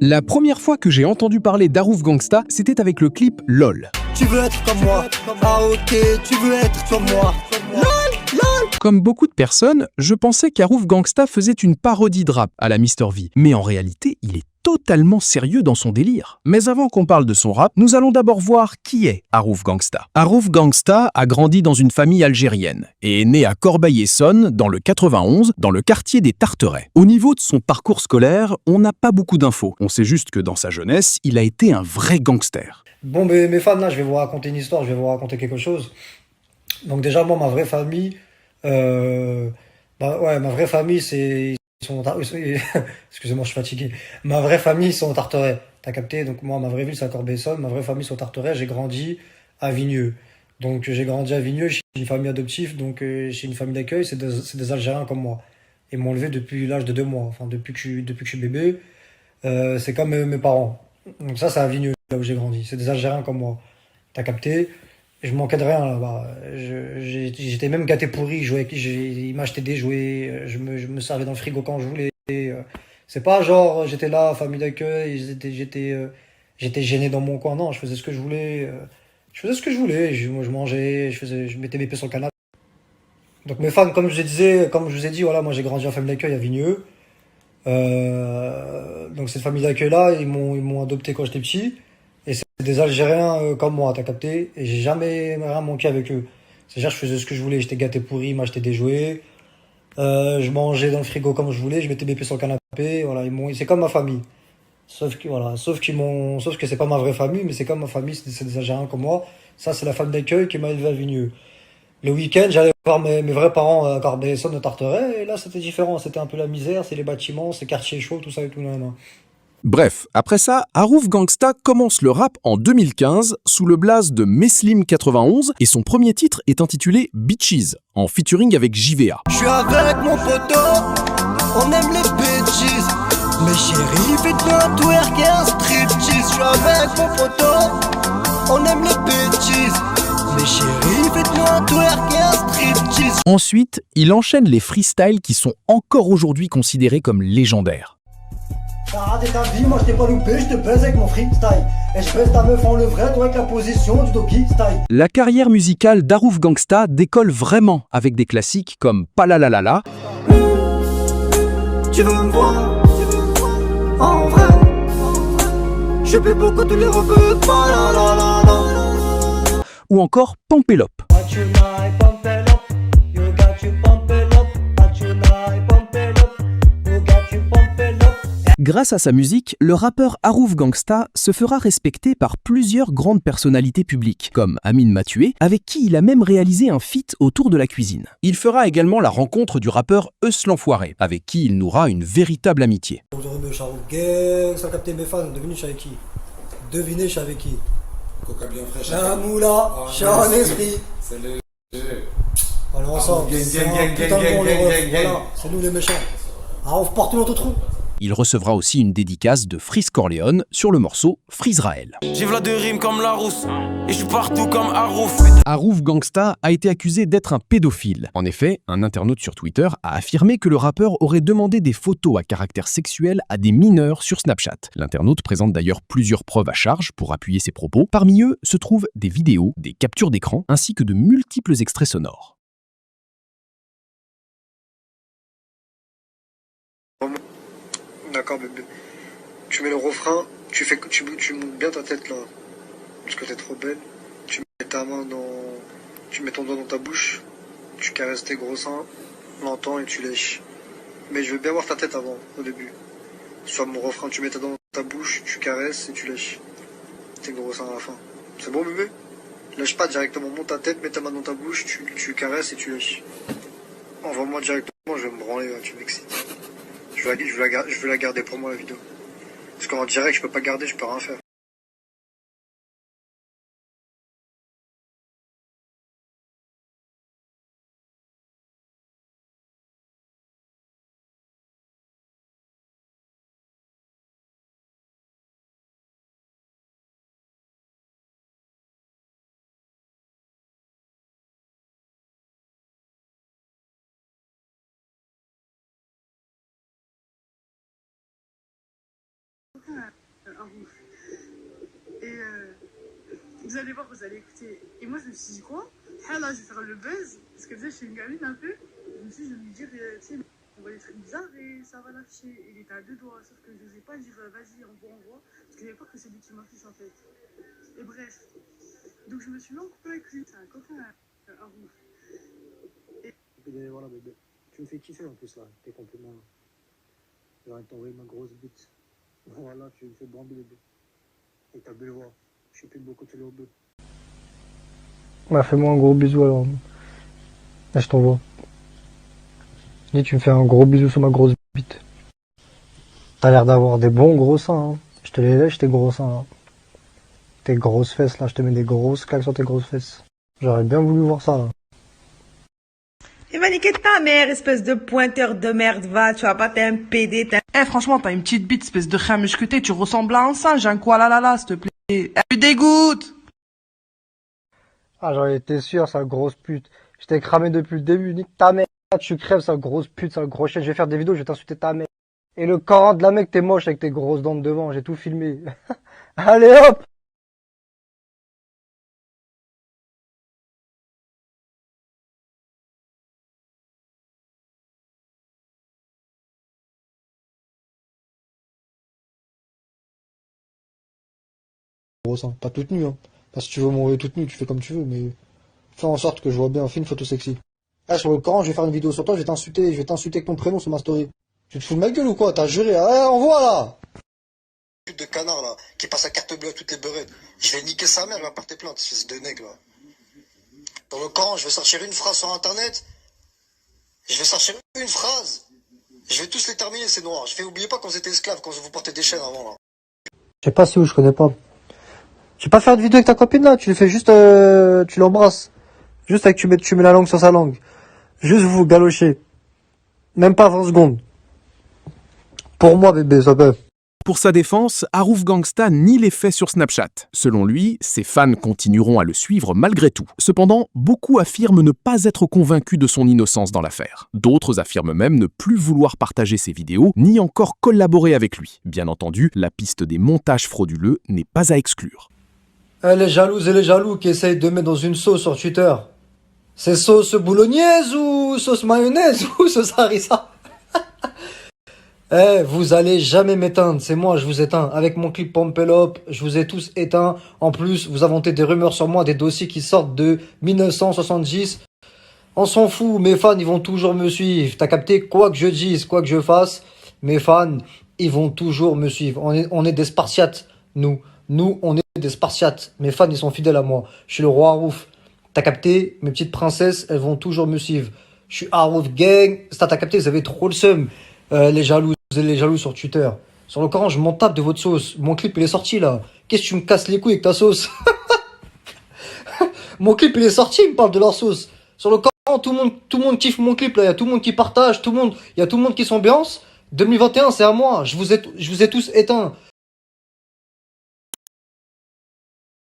La première fois que j'ai entendu parler d'Arouf Gangsta, c'était avec le clip LOL. Tu veux être comme moi, ah ok, tu veux être comme moi. LOL, LOL. Comme beaucoup de personnes, je pensais qu'Arouf Gangsta faisait une parodie de rap à la Mr V, mais en réalité, il est totalement sérieux dans son délire. Mais avant qu'on parle de son rap, nous allons d'abord voir qui est Arouf Gangsta. Arouf Gangsta a grandi dans une famille algérienne et est né à Corbeil-Essonnes, dans le 91, dans le quartier des Tarterets. Au niveau de son parcours scolaire, on n'a pas beaucoup d'infos. On sait juste que dans sa jeunesse, il a été un vrai gangster. Bon, mes fans, là, je vais vous raconter une histoire, je vais vous raconter quelque chose. Donc déjà, moi, ma vraie famille, ma vraie famille, c'est... Excusez-moi, je suis fatigué. Ma vraie famille, ils sont au Tarteret. T'as capté? Donc moi, ma vraie ville, c'est à Corbeil-Essonnes. Ma vraie famille, c'est au Tarteret. J'ai grandi à Vigneux. Donc j'ai grandi à Vigneux, chez une famille adoptive, donc chez une famille d'accueil, c'est des Algériens comme moi. Ils m'ont élevé depuis l'âge de 2 mois, enfin depuis que je suis bébé. C'est comme mes parents. Donc ça, c'est à Vigneux, là où j'ai grandi. C'est des Algériens comme moi. T'as capté? Je manquais de rien là-bas. J'étais même gâté pourri. Ils m'achetaient des jouets. Je me servais dans le frigo quand je voulais. C'est pas genre j'étais là, famille d'accueil. J'étais gêné dans mon coin. Non, je faisais ce que je voulais. Je faisais ce que je voulais. Je mangeais. Je mettais mes pieds sur le canapé. Donc mes fans, comme je vous ai dit, voilà, moi j'ai grandi en famille d'accueil à Vigneux. Donc cette famille d'accueil-là, ils m'ont adopté quand j'étais petit. Et c'est des Algériens comme moi, t'as capté? Et j'ai jamais rien manqué avec eux. C'est-à-dire, je faisais ce que je voulais. J'étais gâté pourri, ils m'achetaient des jouets. Je mangeais dans le frigo comme je voulais. Je mettais mes pieds sur le canapé. Voilà, c'est comme ma famille. Sauf que c'est pas ma vraie famille, mais c'est comme ma famille. C'est des Algériens comme moi. Ça, c'est la femme d'accueil qui m'a élevé à Vigneux. Le week-end, j'allais voir mes vrais parents à Corbeil-Essonnes, au Tarteret, et là, c'était différent. C'était un peu la misère, c'est les bâtiments, c'est quartier chaud, tout ça et tout. Nan. Bref, après ça, Arouf Gangsta commence le rap en 2015 sous le blaze de Meslim 91 et son premier titre est intitulé Bitches, en featuring avec JVA. Je suis avec mon poteau, on aime les bitches. Mais chérie, fais-toi un twerk et un striptease. Je suis avec mon poteau, on aime les bitches. Mais chérie, fais-toi un twerk et un striptease. Ensuite, il enchaîne les freestyles qui sont encore aujourd'hui considérés comme légendaires. T'as raté ta vie, moi je t'ai pas loupé, je te baise avec mon freestyle. Et je baise ta meuf en levrette avec la position du doggy style. La carrière musicale d'Arouf Gangsta décolle vraiment avec des classiques comme Palalalala. Tu veux me voir en vrai? Je peux beaucoup tous les rebeux. Ou encore Pampelope. Grâce à sa musique, le rappeur Arouf Gangsta se fera respecter par plusieurs grandes personnalités publiques, comme Amine Mathué, avec qui il a même réalisé un feat autour de la cuisine. Il fera également la rencontre du rappeur Eus l'Enfoiré, avec qui il nouera une véritable amitié. Sans capter mes fans, devinez je suis avec qui? Devinez je suis avec qui? Coca bien fraîche. La moula, je suis en esprit. C'est léger. On est ensemble, c'est un putain de bon le ref, voilà, c'est nous les méchants. Arouf partout dans tout trou. Il recevra aussi une dédicace de Freeze Corleone sur le morceau Freezraël. J'ai v'là de rimes comme la rousse, et je suis partout comme Arouf. Arouf Gangsta a été accusé d'être un pédophile. En effet, un internaute sur Twitter a affirmé que le rappeur aurait demandé des photos à caractère sexuel à des mineurs sur Snapchat. L'internaute présente d'ailleurs plusieurs preuves à charge pour appuyer ses propos. Parmi eux se trouvent des vidéos, des captures d'écran, ainsi que de multiples extraits sonores. D'accord bébé. Tu mets le refrain, tu montes bien ta tête là. Parce que t'es trop belle. Tu mets ta main tu mets ton doigt dans ta bouche. Tu caresses tes gros seins. Longtemps et tu lèches. Mais je veux bien voir ta tête avant, au début. Sur mon refrain, tu mets ta doigt dans ta bouche, tu caresses et tu lèches. Tes gros seins à la fin. C'est bon bébé? Lèche pas directement, monte ta tête, mets ta main dans ta bouche, tu caresses et tu lèches. Envoie-moi directement, je vais me branler là, tu m'excites. Je veux la garder pour moi la vidéo. Parce qu'en direct je peux pas garder, je peux rien faire. un ouf. Et vous allez voir, vous allez écouter. Et moi, je me suis dit quoi? Ah là, je vais faire le buzz. Parce que déjà, je suis une gamine un peu. Je me suis dit, je vais lui dire, tu sais, on voit des trucs bizarres et ça va l'afficher. Il était à 2 doigts, sauf que je n'osais pas dire, vas-y, envoie. Parce que j'avais peur que c'est lui qui m'affiche en fait. Et bref. Donc je me suis mis en couple avec lui. C'est un copain, un ouf. Et voilà, bébé. Tu me fais kiffer en plus là, tes compliments. J'arrête d'envoyer ma grosse bite. Voilà, tu me fais bambi bébé. Et ta belle voix. Je sais plus beaucoup de l'autre. Bah, fais-moi un gros bisou alors. Là, je t'envoie. Et tu me fais un gros bisou sur ma grosse bite. T'as l'air d'avoir des bons gros seins, hein. Je te les lèche tes gros seins, là. Tes grosses fesses, là. Je te mets des grosses claques sur tes grosses fesses. J'aurais bien voulu voir ça, là. Il va niquer ta mère, espèce de pointeur de merde, va, tu vas pas, t'es un PD, Eh, franchement, t'as une petite bite, espèce de chien muscuté, tu ressembles à un singe, un quoi là, s'il te plaît. Eh, tu dégoûtes! Ah, j'en étais sûr, sale grosse pute. Je t'ai cramé depuis le début. Nique ta mère. Tu crèves, sale grosse pute, sale gros chien. Je vais faire des vidéos, je vais t'insulter ta mère. Et le corps de la mec, t'es moche avec tes grosses dents de devant. J'ai tout filmé. Allez hop! Gros sein. Pas toute nue, hein. Parce que tu veux m'envoyer toute nue, tu fais comme tu veux, mais fais en sorte que je vois bien, fais une photo sexy. Ah, sur le Coran, je vais faire une vidéo sur toi, je vais t'insulter avec ton prénom sur ma story. Tu te fous de ma gueule ou quoi? T'as juré, ah, envoie là! Pute de canard là, qui passe à carte bleue à toutes les beurettes. Je vais niquer sa mère, elle va porter plainte, espèce de nègre là. Dans le Coran, je vais sortir une phrase sur internet. Je vais sortir une phrase. Je vais tous les terminer, ces noirs. Je fais, oubliez pas quand vous étiez esclaves, quand vous portez des chaînes avant là. Je sais pas si où, je connais pas. Tu vas pas faire de vidéo avec ta copine là, tu le fais juste, tu l'embrasses. Juste avec tu mets la langue sur sa langue. Juste vous galochez. Même pas 20 secondes. Pour moi bébé, ça peut. Pour sa défense, Harouf Gangsta nie les faits sur Snapchat. Selon lui, ses fans continueront à le suivre malgré tout. Cependant, beaucoup affirment ne pas être convaincus de son innocence dans l'affaire. D'autres affirment même ne plus vouloir partager ses vidéos, ni encore collaborer avec lui. Bien entendu, la piste des montages frauduleux n'est pas à exclure. Les jalouses et les jaloux qui essayent de mettre dans une sauce sur Twitter. C'est sauce bolognaise ou sauce mayonnaise ou sauce harissa? Vous allez jamais m'éteindre, c'est moi, je vous éteins. Avec mon clip Pompelop, je vous ai tous éteints. En plus, vous inventez des rumeurs sur moi, des dossiers qui sortent de 1970. On s'en fout, mes fans, ils vont toujours me suivre. T'as capté? Quoi que je dise, quoi que je fasse, mes fans, ils vont toujours me suivre. On est des Spartiates, nous. Nous, on est des Spartiates. Mes fans, ils sont fidèles à moi. Je suis le roi Harouf. T'as capté? Mes petites princesses, elles vont toujours me suivre. Je suis Harouf Gang. Ça, t'as capté? Vous avez trop le seum. Les jaloux sur Twitter. Sur le Coran, je m'en tape de votre sauce. Mon clip, il est sorti, là. Qu'est-ce que tu me casses les couilles avec ta sauce? Mon clip, il est sorti, il me parle de leur sauce. Sur le Coran, tout le monde kiffe mon clip, là. Il y a tout le monde qui partage, il y a tout le monde qui s'ambiance. 2021, c'est à moi. Je vous ai tous éteints.